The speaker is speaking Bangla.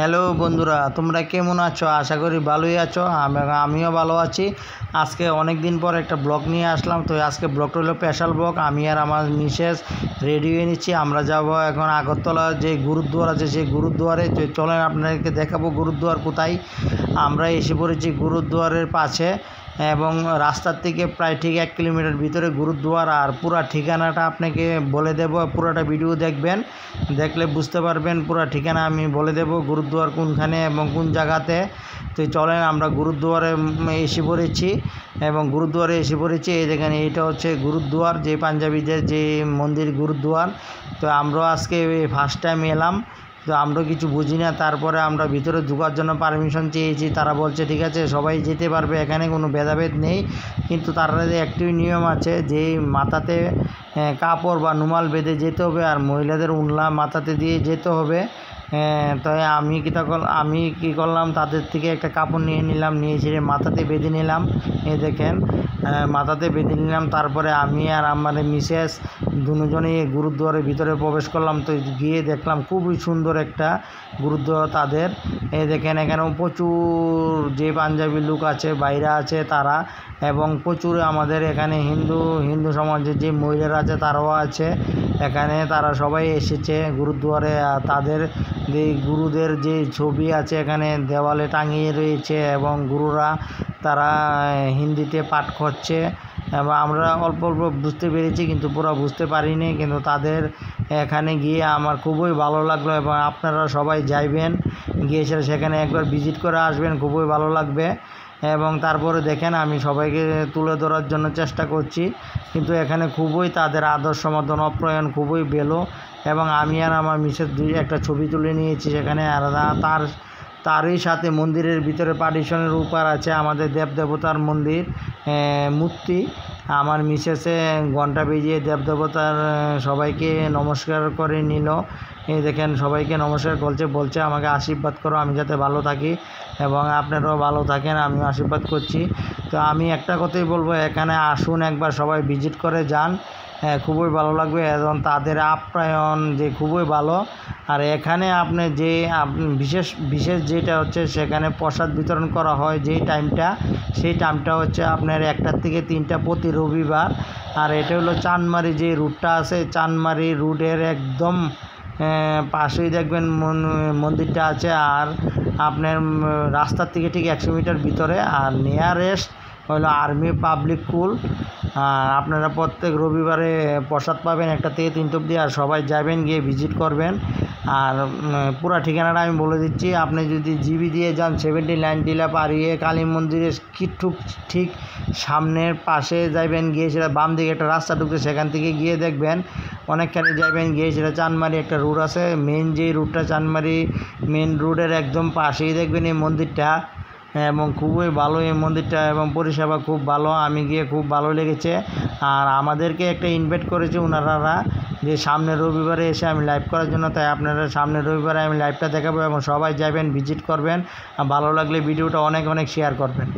হ্যালো বন্ধুরা, তোমরা কেমন আছো? আশা করি ভালোই আছো। আমিও ভালো আছি। আজকে অনেক দিন পর একটা ব্লগ নিয়ে আসলাম। তো আজকে ব্লগটা হলো স্পেশাল ব্লগ। আমি আর আমার মিসেস রেডি হয়ে নিচ্ছি। আমরা যাব এখন আগরতলা যে গুরুদ্বার আছে সেই গুরুদ্বারে। তো চলেন আপনাদেরকে দেখাবো গুরুদ্বার কোথায়। আমরা এসে পড়েছি গুরুদ্বারের পাশে এবং রাস্তার থেকে প্রায় ঠিক 1 কিলোমিটার ভিতরে গুরুদ্বার। আর পুরা ঠিকানাটা আপনাকে বলে দেব, পুরোটা ভিডিও দেখবেন, দেখলে বুঝতে পারবেন। পুরো ঠিকানা আমি বলে দেব গুরুদ্বার কোনখানে এবং কোন জায়গাতে। তো চলেন আমরা গুরুদ্বারে এসে পড়েছি এবং গুরুদ্বারে এসে পড়েছি। এই দেখেন, এইটা হচ্ছে গুরুদ্বার, যে পাঞ্জাবিদের যে মন্দির গুরুদ্বার। তো আমরা আজকে ফার্স্ট টাইম এলাম। তো আমরা কিছু বুঝি না, তারপরে আমরা ভিতরে ঢোকার জন্য পারমিশন চেয়েছি। তারা বলছে ঠিক আছে সবাই যেতে পারবে, এখানে কোনো ভেদাভেদ নেই। কিন্তু তার একটি নিয়ম আছে যে মাথাতে কাপড় বা রুমাল বেঁধে যেতে হবে, আর মহিলাদের উনলা মাথাতে দিয়ে যেতে হবে। তাই আমি কী করলাম, তাদের থেকে একটা কাপড় নিয়ে নিলাম, নিয়ে ছেড়ে মাথাতে বেঁধে নিলাম। এই দেখেন, মাথাতে বেঁধে নিলাম। তারপরে আমি আর আমার মিসেস দুজনেই গুরুদ্বারের ভিতরে প্রবেশ করলাম। তো গিয়ে দেখলাম খুবই সুন্দর একটা গুরুদ্বার তাদের। এই দেখেন, এখানেও প্রচুর যে পাঞ্জাবি লোক আছে, বাইরে আছে তারা, এবং প্রচুর আমাদের এখানে হিন্দু সমাজের যে মহিলারা আছে তারাও আছে এখানে। তারা সবাই এসেছে গুরুদ্বারে। তাদের যে গুরুদের যে ছবি আছে এখানে দেওয়ালে টাঙিয়ে রয়েছে, এবং গুরুরা তারা হিন্দিতে পাঠ করছে। এবং আমরা অল্প অল্প বুঝতে পেরেছি, কিন্তু পুরো বুঝতে পারিনি। কিন্তু তাদের এখানে গিয়ে আমার খুবই ভালো লাগলো, এবং আপনারা সবাই যাইবেন, গিয়ে সেখানে একবার ভিজিট করে আসবেন, খুবই ভালো লাগবে। এবং তারপরে দেখেন, আমি সবাইকে তুলে ধরার জন্য চেষ্টা করছি, কিন্তু এখানে খুবই তাদের আদর্শ মতন অপ্রয়ণ খুবই বেলো। এবং আমি আর আমার মিসেস একটা ছবি তুলে নিয়েছি সেখানে। আর তারই সাথে মন্দিরের ভিতরে পার্টিশনের উপর আছে আমাদের দেবদেবতার মন্দির মূর্তি। আমার মিসেসে ঘণ্টা বেজিয়ে দেবদেবতার সবাইকে নমস্কার করে নিল। এই দেখেন, সবাইকে নমস্কার বলছে আমাকে আশীর্বাদ করো, আমি যাতে ভালো থাকি এবং আপনারাও ভালো থাকেন, আমিও আশীর্বাদ করছি। তো আমি একটা কথাই বলবো, এখানে আসুন, একবার সবাই ভিজিট করে যান, খুবই ভালো লাগবে। এবং তাদের আপ্যায়ন যে খুবই ভালো। আর এখানে আপনি যে বিশেষ যেটা হচ্ছে, সেখানে প্রসাদ বিতরণ করা হয় সেই টাইমটা হচ্ছে আপনার 1টা থেকে 3টা প্রতি রবিবার। আর এটা হলো চানমারি যে রুটটা আছে, চানমারি রুটের একদম পাশেই দেখবেন মন্দিরটা আছে। আর আপনার রাস্তার থেকে ঠিক 100 মিটার ভিতরে। আর নিয়ারেস্ট হলো আর্মি পাবলিক স্কুল। আপনারা প্রত্যেক রবিবারে প্রসাদ পাবেন 1টা থেকে 3টা অবধি। আর সবাই যাবেন, গিয়ে ভিজিট করবেন। আর পুরো ঠিকানাটা আমি বলে দিচ্ছি। আপনি যদি জিবি দিয়ে যান 79 টিলা পাড়িয়ে কালী মন্দিরের ঠিক সামনের পাশে যাবেন, গিয়ে সেটা বাম দিকে একটা রাস্তা ঢুকছে, সেখান থেকে গিয়ে দেখবেন অনেকখানি যাবেন, গিয়ে সেটা চানমারি একটা রোড আছে, মেন যে রুটটা চানমারি মেন রোডের একদম পাশেই দেখবেন এই মন্দিরটা। এবং খুবই ভালো এই মন্দিরটা, এবং পরিষেবা খুব ভালো। আমি গিয়ে খুব ভালো লেগেছে। আর আমাদেরকে একটা ইনভাইট করেছে ওনারা যে সামনের রবিবারে এসে আমি লাইভ করার জন্য। তাই আপনারা সামনের রবিবারে আমি লাইভটা দেখাবো, এবং সবাই যাবেন, ভিজিট করবেন। ভালো লাগলে ভিডিওটা অনেক শেয়ার করবেন।